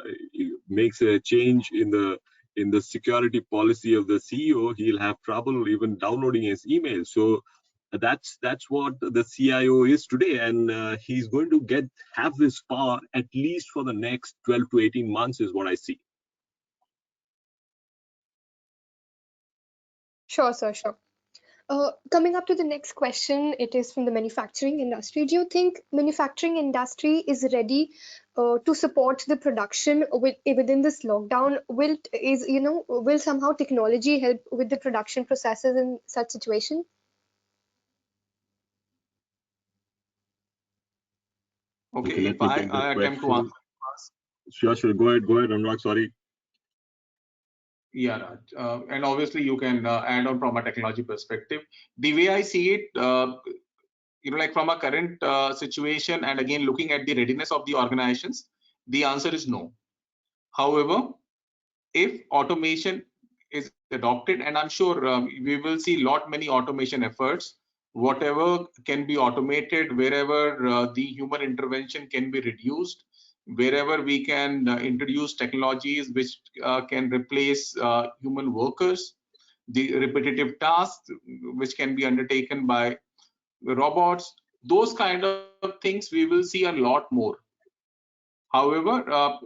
makes a change in the security policy of the CEO, he'll have trouble even downloading his email. So that's what the CIO is today, and he's going to have this power at least for the next 12 to 18 months, is what I see. Sure, sir, sure. Coming up to the next question, it is from the manufacturing industry. Do you think manufacturing industry is ready to support the production within this lockdown? Will somehow technology help with the production processes in such situation? Okay, Okay, let if me I, take that I attempt to question. answer. Sure. Go ahead, Anurag. Sorry. Yeah, Raj. And obviously you can add on from a technology perspective. The way I see it, like from a current situation, and again looking at the readiness of the organizations, the answer is no. However, if automation is adopted, and I'm sure we will see many automation efforts, whatever can be automated, wherever the human intervention can be reduced, wherever we can introduce technologies which can replace human workers, the repetitive tasks which can be undertaken by robots, those kind of things we will see a lot more. However,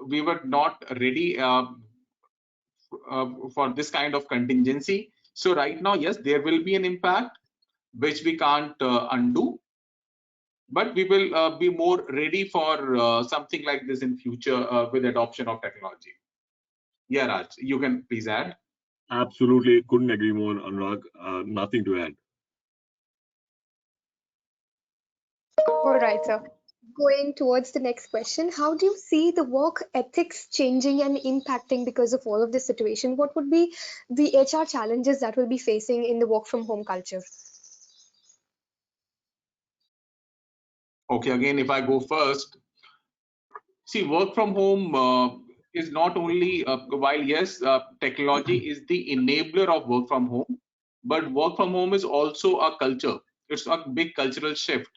we were not ready for this kind of contingency. So right now, yes, there will be an impact which we can't undo, but we will be more ready for something like this in future with adoption of technology. Yeah, Raj, you can please add. Absolutely, couldn't agree more, Anurag. Nothing to add. All right, sir. Going towards the next question, how do you see the work ethics changing and impacting because of all of this situation? What would be the HR challenges that we'll be facing in the work from home culture? Okay, again, if I go first, see, work from home is not only, while yes, technology is the enabler of work from home, but work from home is also a culture. It's a big cultural shift.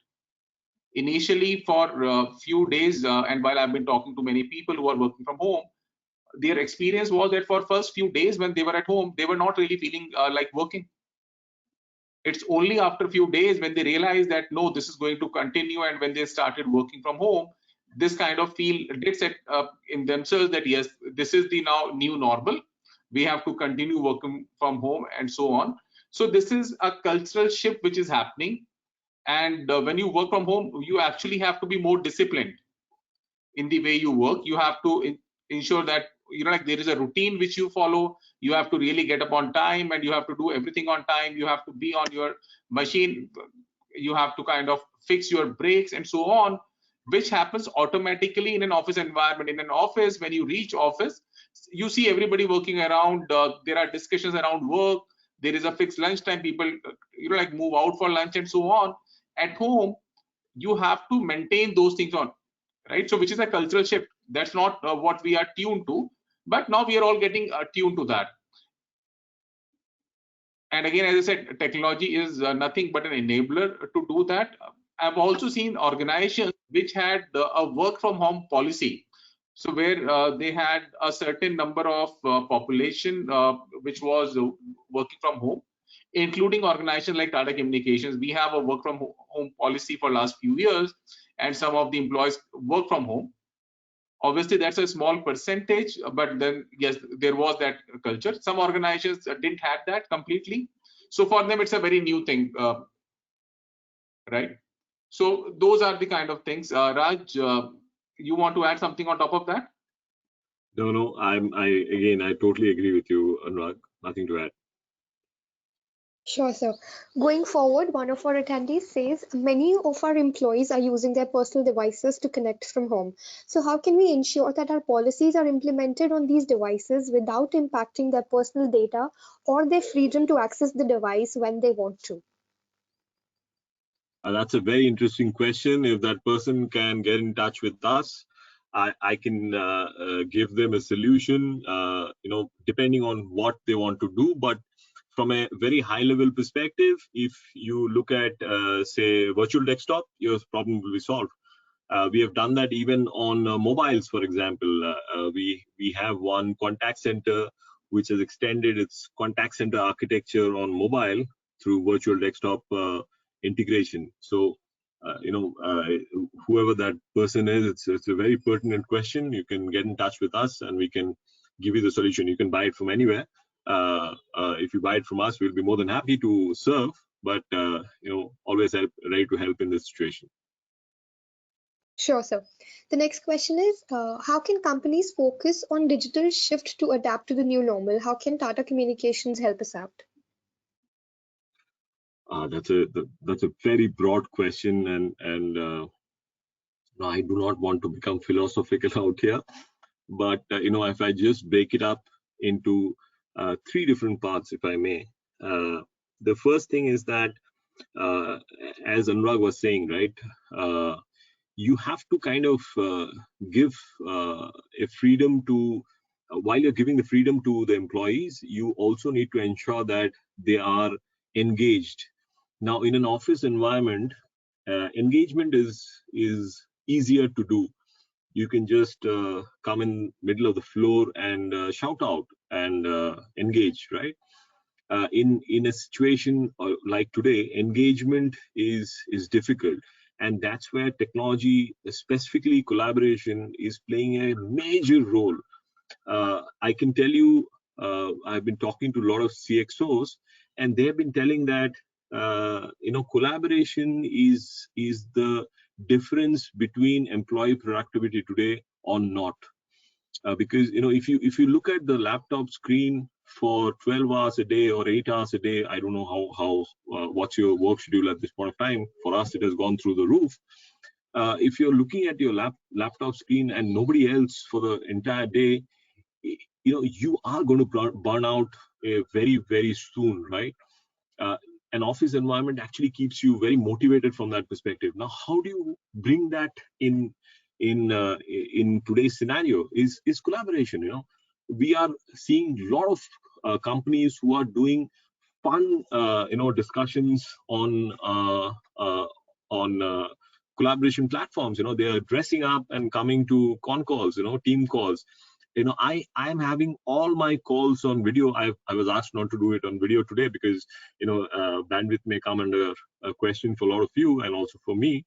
Initially, for a few days, and while I've been talking to many people who are working from home, their experience was that for first few days when they were at home, they were not really feeling like working. It's only after a few days when they realized that no, this is going to continue, and when they started working from home, this kind of feel did set up in themselves that yes, this is the now new normal. We have to continue working from home and so on. So this is a cultural shift which is happening, and when you work from home, you actually have to be more disciplined in the way you work. You have to ensure that like there is a routine which you follow. You have to really get up on time, and you have to do everything on time. You have to be on your machine. You have to kind of fix your breaks and so on, which happens automatically in an office environment. In an office, when you reach office, you see everybody working around. There are discussions around work. There is a fixed lunchtime. People like move out for lunch and so on. At home, you have to maintain those things on, right? So which is a cultural shift. That's not what we are tuned to, but now we are all getting tuned to that. And again, as I said, technology is nothing but an enabler to do that. I've also seen organizations which had a work from home policy, so where they had a certain number of population which was working from home, including organizations like Tata Communications. We have a work from home policy for last few years, and some of the employees work from home. Obviously, that's a small percentage, but then yes, there was that culture. Some organizations didn't have that completely, so for them it's a very new thing, right? So those are the kind of things. Raj, you want to add something on top of that? No, I totally agree with you, Anurag. Nothing to add. Sure, sir. Going forward, one of our attendees says many of our employees are using their personal devices to connect from home. So, how can we ensure that our policies are implemented on these devices without impacting their personal data or their freedom to access the device when they want to? That's a very interesting question. If that person can get in touch with us, I can give them a solution, depending on what they want to do. But from a very high level perspective, if you look at, say, virtual desktop, your problem will be solved. We have done that even on mobiles, for example. We have one contact center which has extended its contact center architecture on mobile through virtual desktop integration. So, whoever that person is, it's a very pertinent question. You can get in touch with us, and we can give you the solution. You can buy it from anywhere. If you buy it from us, we'll be more than happy to serve. But always ready to help in this situation. Sure, sir. The next question is how can companies focus on digital shift to adapt to the new normal? How can Tata Communications help us out? That's a very broad question, and I do not want to become philosophical out here. But if I just break it up into three different parts, if I may, the first thing is that, as Anurag was saying, right, you have to kind of give a freedom to, while you're giving the freedom to the employees, you also need to ensure that they are engaged. Now, in an office environment, engagement is easier to do. You can just come in middle of the floor and shout out and engage, right? In a situation like today, engagement is difficult, and that's where technology, specifically collaboration, is playing a major role. I can tell you, I've been talking to a lot of CXOs, and they've been telling that collaboration is the difference between employee productivity today or not. Because if you look at the laptop screen for 12 hours a day or 8 hours a day, I don't know how what's your work schedule at this point of time. For us, it has gone through the roof. If you're looking at your laptop screen and nobody else for the entire day, you are going to burn out very, very soon, right? an office environment actually keeps you very motivated from that perspective. Now, how do you bring that in today's scenario is collaboration. We are seeing a lot of companies who are doing fun discussions on collaboration platforms. They are dressing up and coming to con calls, team calls. I am having all my calls on video. I was asked not to do it on video today because bandwidth may come under a question for a lot of you and also for me.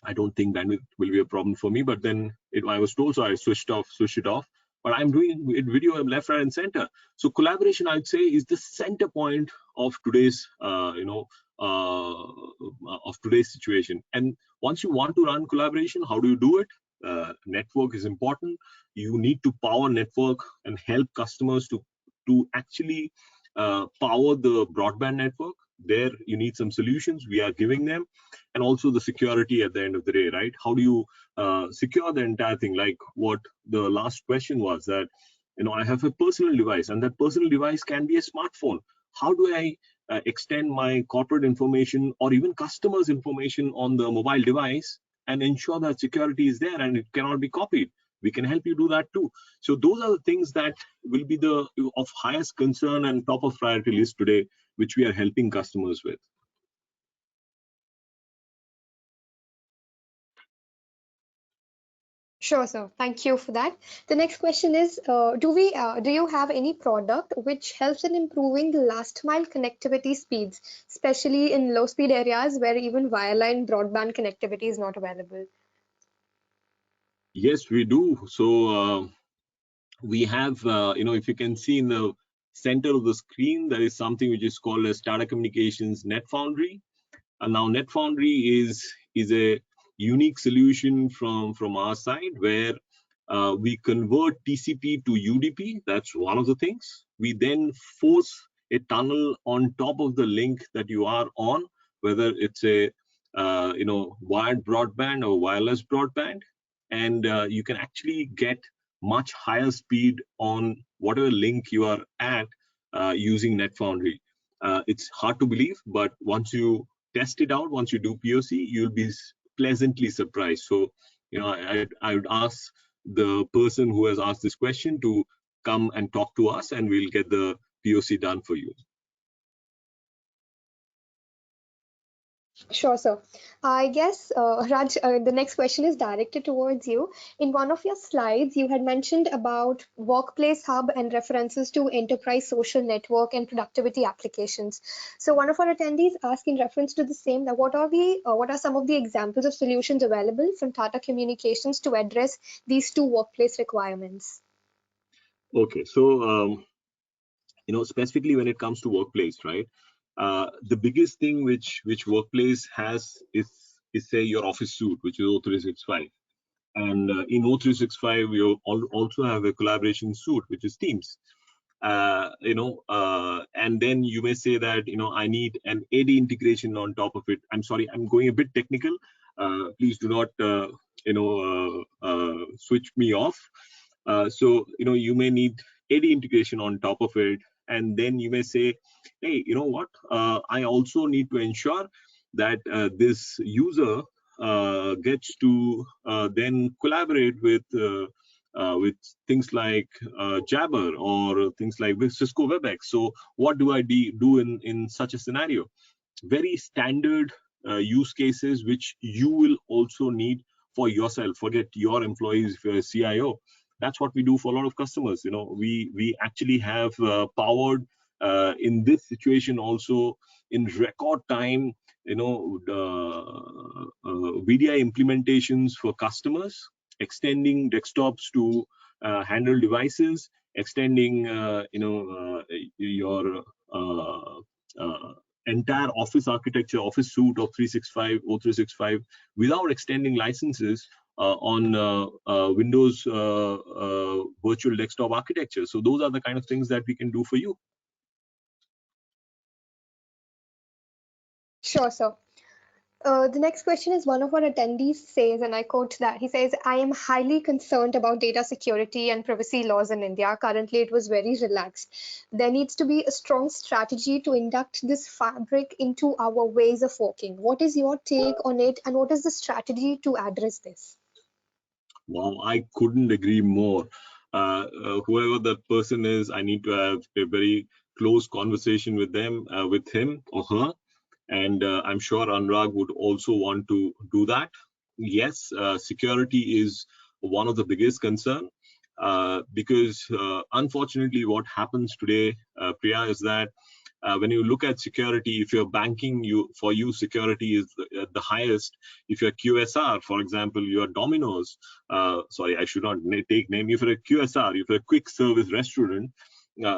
I don't think bandwidth will be a problem for me, but then I was told, so I switched it off. But I'm doing it video left, right, and center. So collaboration, I'd say, is the center point of today's situation. And once you want to run collaboration, how do you do it? Network is important. You need to power network and help customers to actually power the broadband network. There you need some solutions. We are giving them, and also the security at the end of the day, right? How do you secure the entire thing? Like what the last question was, that I have a personal device, and that personal device can be a smartphone. How do I extend my corporate information or even customers' information on the mobile device and ensure that security is there and it cannot be copied? We can help you do that too. So those are the things that will be of highest concern and top of priority list today, which we are helping customers with. Sure, sir. Thank you for that. The next question is, do you have any product which helps in improving the last mile connectivity speeds, especially in low speed areas where even wireline broadband connectivity is not available? Yes, we do. So we have, if you can see in the center of the screen, there is something which is called as Tata Communications Net Foundry. And now Net Foundry is a unique solution from our side, where we convert TCP to UDP. That's one of the things. We then force a tunnel on top of the link that you are on, whether it's a wired broadband or wireless broadband, and you can actually get much higher speed on whatever link you are at using Net Foundry. It's hard to believe, but once you test it out, once you do POC, you'll be pleasantly surprised. So, I would ask the person who has asked this question to come and talk to us, and we'll get the POC done for you. Sure, sir. I guess, Raj, the next question is directed towards you. In one of your slides, you had mentioned about Workplace Hub and references to enterprise social network and productivity applications. So one of our attendees asked in reference to the same, that what are some of the examples of solutions available from Tata Communications to address these two workplace requirements? Okay, so specifically when it comes to workplace, right? The biggest thing which workplace has is say your office suite, which is O365. And in O365, we also have a collaboration suite, which is Teams. And then you may say that, I need an AD integration on top of it. I'm sorry, I'm going a bit technical. Please do not, switch me off. So, you may need AD integration on top of it. And then you may say, hey, you know what? I also need to ensure that this user gets to then collaborate with things like Jabber or things like Cisco WebEx. So what do I do in such a scenario? Very standard use cases which you will also need for yourself. Forget your employees if you're a CIO. That's what we do for a lot of customers. We actually have powered in this situation also in record time, VDI implementations for customers, extending desktops to handle devices, extending your entire office architecture, office suite of 365, O365, without extending licenses on Windows virtual desktop architecture. So those are the kind of things that we can do for you. Sure, sir. The next question is one of our attendees says, and I quote that he says, I am highly concerned about data security and privacy laws in India. Currently, it was very relaxed. There needs to be a strong strategy to induct this fabric into our ways of working. What is your take on it, and what is the strategy to address this? Wow, I couldn't agree more. Whoever that person is, I need to have a very close conversation with them, with him or her, and I'm sure Anurag would also want to do that. Yes, security is one of the biggest concern, because unfortunately what happens today, Priya, is that when you look at security, if you're banking, for you security is the highest. If you're QSR, for example, you're Domino's, sorry, I should not take name. If you're a QSR, if you're a quick service restaurant,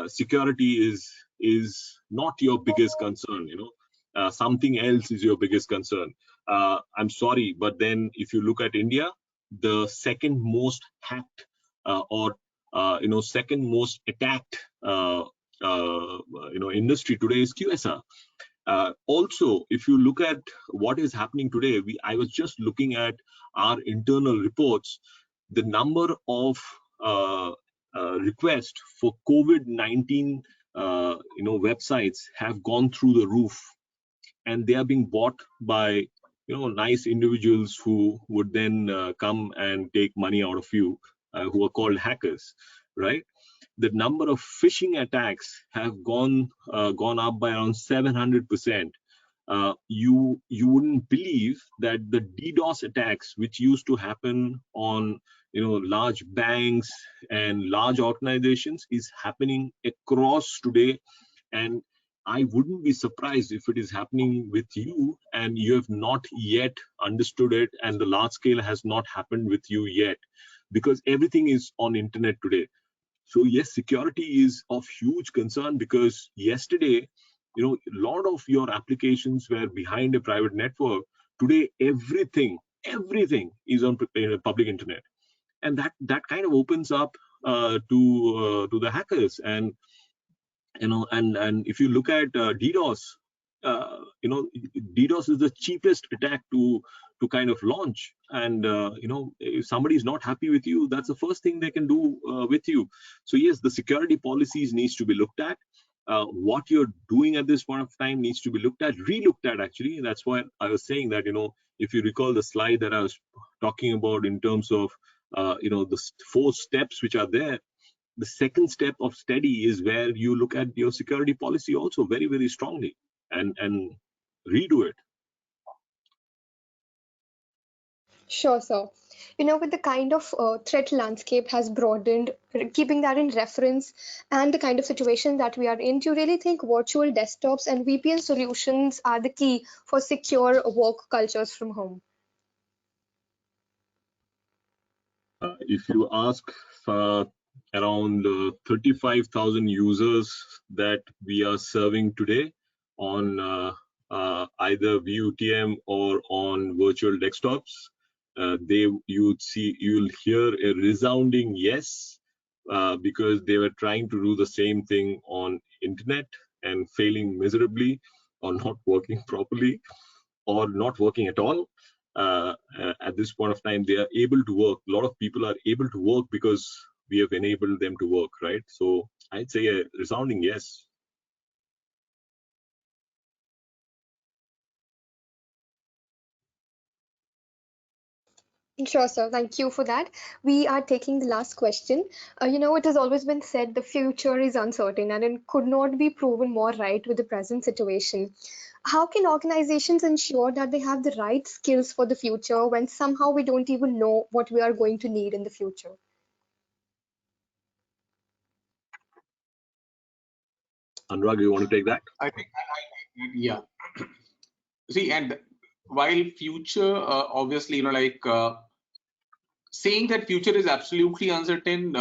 security is not your biggest concern, something else is your biggest concern. I'm sorry, but then if you look at India, the second most hacked, or second most attacked industry today is QSR. Also, if you look at what is happening today, I was just looking at our internal reports. The number of requests for COVID-19 websites have gone through the roof, and they are being bought by nice individuals who would then come and take money out of you, who are called hackers, right? The number of phishing attacks have gone up by around 700%. You wouldn't believe that the DDoS attacks, which used to happen on large banks and large organizations, is happening across today. And I wouldn't be surprised if it is happening with you and you have not yet understood it, and the large scale has not happened with you yet, because everything is on internet today. So yes, security is of huge concern, because yesterday, a lot of your applications were behind a private network. Today, everything is on public internet, and that kind of opens up to the hackers. And and if you look at DDoS, DDoS is the cheapest attack to kind of launch. And if somebody is not happy with you, that's the first thing they can do with you. So yes, the security policies needs to be looked at. What you're doing at this point of time needs to be relooked at actually. That's why I was saying that, if you recall the slide that I was talking about in terms of the 4 steps which are there, the second step of steady is where you look at your security policy also very, very strongly, and redo it. Sure, sir. With the kind of threat landscape has broadened, keeping that in reference, and the kind of situation that we are in, do you really think virtual desktops and VPN solutions are the key for secure work cultures from home? If you ask around 35,000 users that we are serving today on either VUTM or on virtual desktops, you'll hear a resounding yes, because they were trying to do the same thing on internet and failing miserably, or not working properly, or not working at all. At this point of time, they are able to work. A lot of people are able to work because we have enabled them to work, right? So I'd say a resounding yes. Sure, sir. Thank you for that. We are taking the last question. It has always been said the future is uncertain and it could not be proven more right with the present situation. How can organizations ensure that they have the right skills for the future when somehow we don't even know what we are going to need in the future? Anurag, you want to take that? I think, yeah. See, and while future, obviously, saying that future is absolutely uncertain,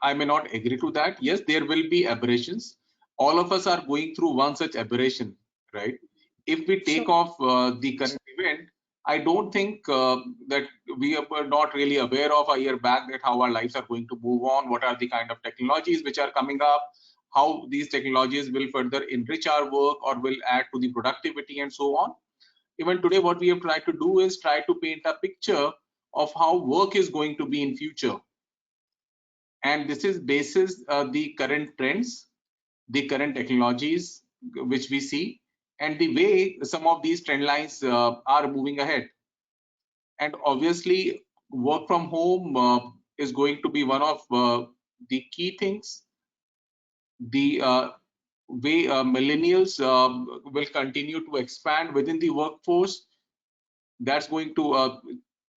I may not agree to that. Yes, there will be aberrations. All of us are going through one such aberration, right? If we take off the current event, I don't think that we were not really aware of a year back that how our lives are going to move on, what are the kind of technologies which are coming up, how these technologies will further enrich our work or will add to the productivity and so on. Even today, what we have tried to do is try to paint a picture of how work is going to be in future. And this is basis the current trends, the current technologies which we see, and the way some of these trend lines are moving ahead. And obviously, work from home is going to be one of the key things. The way millennials will continue to expand within the workforce, that's going to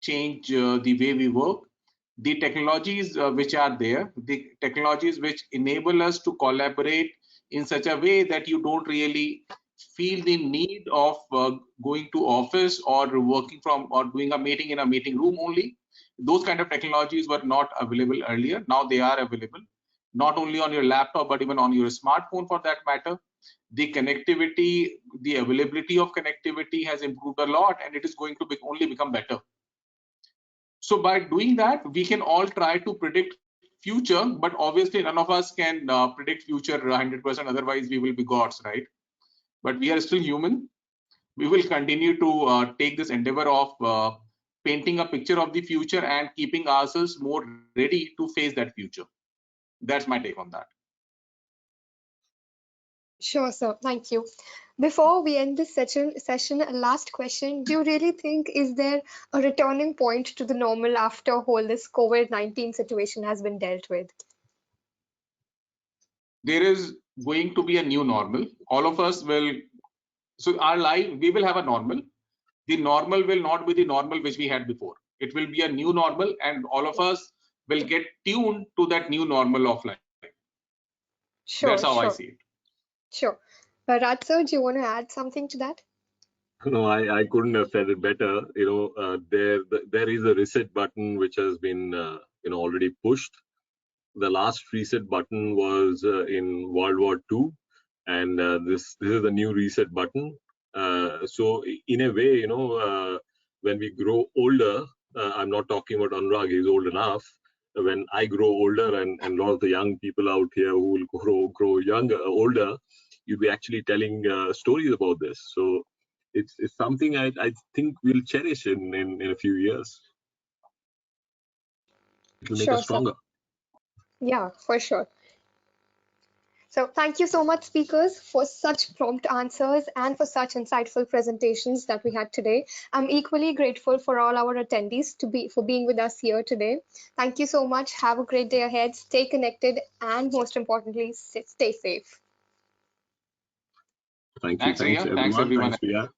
change the way we work. The technologies which are there, the technologies which enable us to collaborate in such a way that you don't really feel the need of going to office or working from or doing a meeting in a meeting room only. Those kind of technologies were not available earlier. Now they are available, not only on your laptop, but even on your smartphone for that matter. The connectivity, the availability of connectivity has improved a lot, and it is going to only become better. So by doing that, we can all try to predict future, but obviously none of us can predict future 100%, otherwise we will be gods, right? But we are still human. We will continue to take this endeavor of painting a picture of the future and keeping ourselves more ready to face that future. That's my take on that. Sure, sir. Thank you. Before we end this session, a last question. Do you really think is there a returning point to the normal after whole this COVID-19 situation has been dealt with? There is going to be a new normal. All of us will, so our life, we will have a normal. The normal will not be the normal which we had before. It will be a new normal, and all of us will get tuned to that new normal of life. That's Sure, how I sure, see it. sure. Raj sir, do you want to add something to that? No, I couldn't have said it better. There is a reset button which has been already pushed. The last reset button was in World War II, and this is the new reset button. So in a way, when we grow older, I'm not talking about Anurag, he's old enough. When I grow older, and a lot of the young people out here who will grow younger, older, you'll be actually telling stories about this. So it's something I think we'll cherish in a few years. It will make us Sure, sir. stronger. Yeah, for sure. So thank you so much, speakers, for such prompt answers and for such insightful presentations that we had today. I'm equally grateful for all our attendees for being with us here today. Thank you so much. Have a great day ahead. Stay connected, and most importantly, stay safe. Thank you. Thanks, Thanks, Riya. Thanks, everyone. everyone. Thanks, Priya.